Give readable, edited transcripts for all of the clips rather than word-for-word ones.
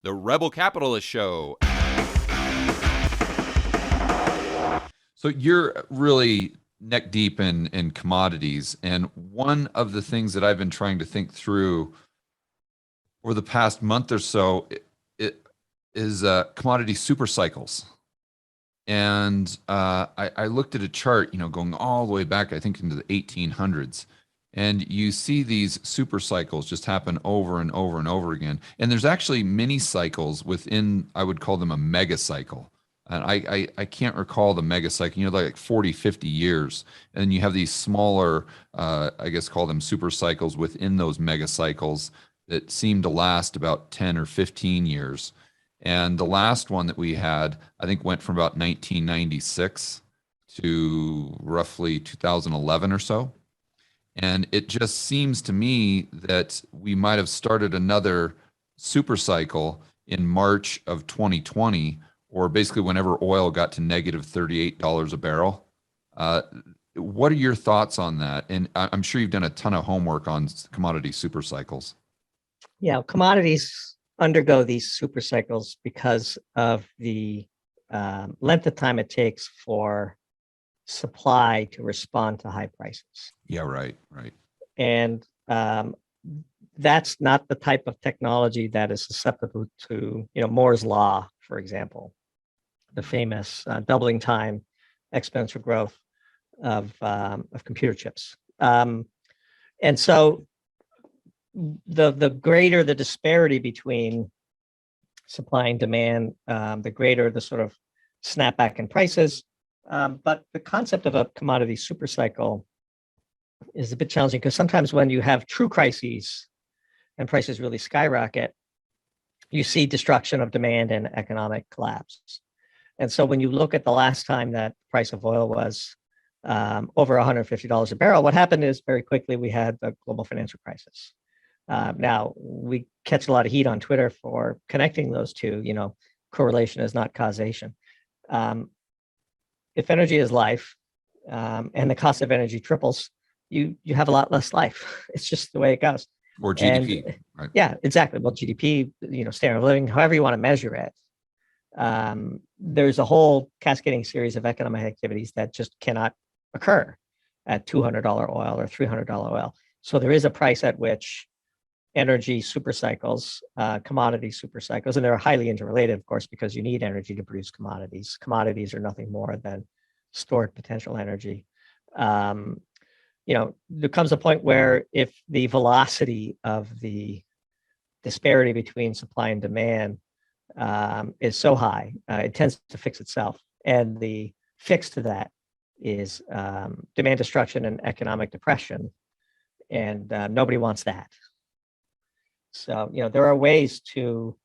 The Rebel Capitalist Show. So you're really neck deep in commodities. And one of the things that I've been trying to think through over the past month or so it is commodity super cycles. And I looked at a chart, going all the way back, I think, into the 1800s. And you see these super cycles just happen over and over and over again. And there's actually mini cycles within, I would call them a mega cycle. And I can't recall the mega cycle, like 40, 50 years. And then you have these smaller, I guess, call them super cycles within those mega cycles that seem to last about 10 or 15 years. And the last one that we had, I think, went from about 1996 to roughly 2011 or so. And it just seems to me that we might have started another super cycle in March of 2020, or basically whenever oil got to negative $38 a barrel. What are your thoughts on that? And I'm sure you've done a ton of homework on commodity super cycles. Yeah, commodities undergo these super cycles because of the length of time it takes for supply to respond to high prices. Yeah, right. And that's not the type of technology that is susceptible to, Moore's law, for example, the famous doubling time exponential growth of computer chips. And so the greater the disparity between supply and demand, the greater the sort of snapback in prices. But the concept of a commodity super cycle is a bit challenging because sometimes when you have true crises and prices really skyrocket, you see destruction of demand and economic collapse. And so when you look at the last time that the price of oil was over $150 a barrel, what happened is very quickly we had the global financial crisis. Now, we catch a lot of heat on Twitter for connecting those two, correlation is not causation. If energy is life and the cost of energy triples, you have a lot less life. It's just the way it goes. Or GDP, right? Yeah, exactly. Well, GDP, standard of living, however you want to measure it. There's a whole cascading series of economic activities that just cannot occur at $200 oil or $300 oil. So there is a price at which energy super cycles, commodity super cycles, and they're highly interrelated, of course, because you need energy to produce commodities. Commodities are nothing more than stored potential energy. There comes a point where if the velocity of the disparity between supply and demand is so high, it tends to fix itself. And the fix to that is demand destruction and economic depression. And nobody wants that. So, there are ways to,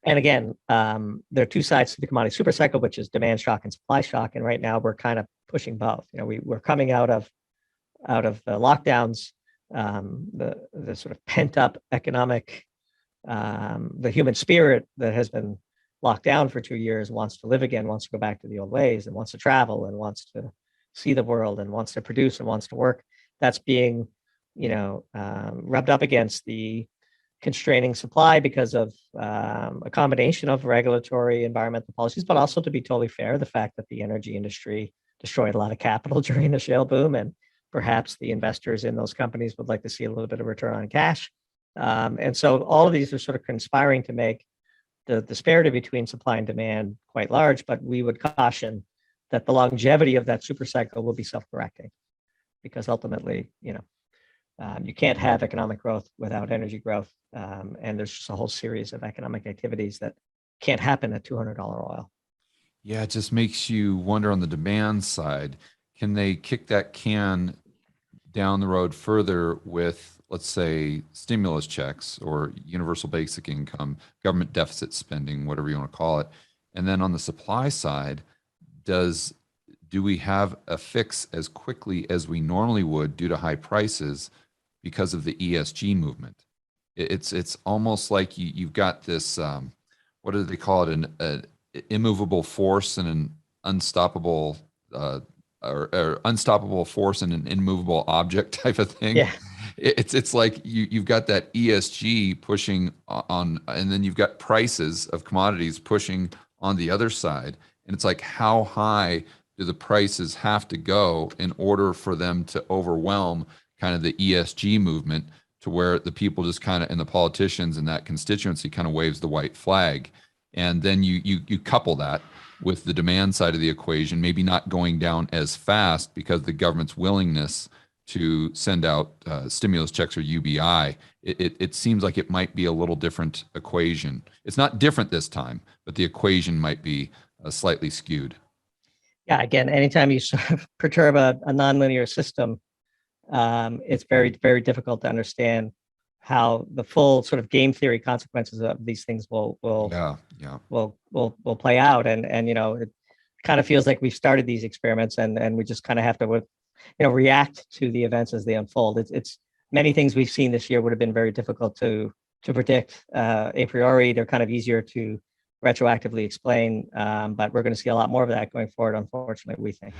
and again, there are two sides to the commodity super cycle, which is demand shock and supply shock. And right now we're kind of pushing both. We're coming out of the lockdowns, the sort of pent up economic, the human spirit that has been locked down for 2 years wants to live again, wants to go back to the old ways, and wants to travel and wants to see the world and wants to produce and wants to work. That's being, rubbed up against the constraining supply because of a combination of regulatory environmental policies, but also, to be totally fair, the fact that the energy industry destroyed a lot of capital during the shale boom, and perhaps the investors in those companies would like to see a little bit of return on cash. And so all of these are sort of conspiring to make the disparity between supply and demand quite large, but we would caution that the longevity of that super cycle will be self-correcting, because ultimately, you can't have economic growth without energy growth. And there's just a whole series of economic activities that can't happen at $200 oil. Yeah, it just makes you wonder on the demand side, can they kick that can down the road further with, let's say, stimulus checks or universal basic income, government deficit spending, whatever you want to call it? And then on the supply side, do we have a fix as quickly as we normally would due to high prices because of the ESG movement? It's almost like you've got this, what do they call it, an immovable force and an unstoppable or unstoppable force and an immovable object type of thing. Yeah. It's like you've got that ESG pushing on, and then you've got prices of commodities pushing on the other side. And it's like, how high do the prices have to go in order for them to overwhelm kind of the ESG movement, to where the people just kind of, and the politicians and that constituency kind of waves the white flag. And then you couple that with the demand side of the equation, maybe not going down as fast because the government's willingness to send out stimulus checks or UBI. It seems like it might be a little different equation. It's not different this time, but the equation might be slightly skewed. Yeah, again, anytime you sort of perturb a nonlinear system, it's very, very difficult to understand how the full sort of game theory consequences of these things will play out. And it kind of feels like we've started these experiments, and we just kind of have to react to the events as they unfold. It's many things we've seen this year would have been very difficult to predict a priori. They're kind of easier to retroactively explain, but we're going to see a lot more of that going forward, unfortunately, we think.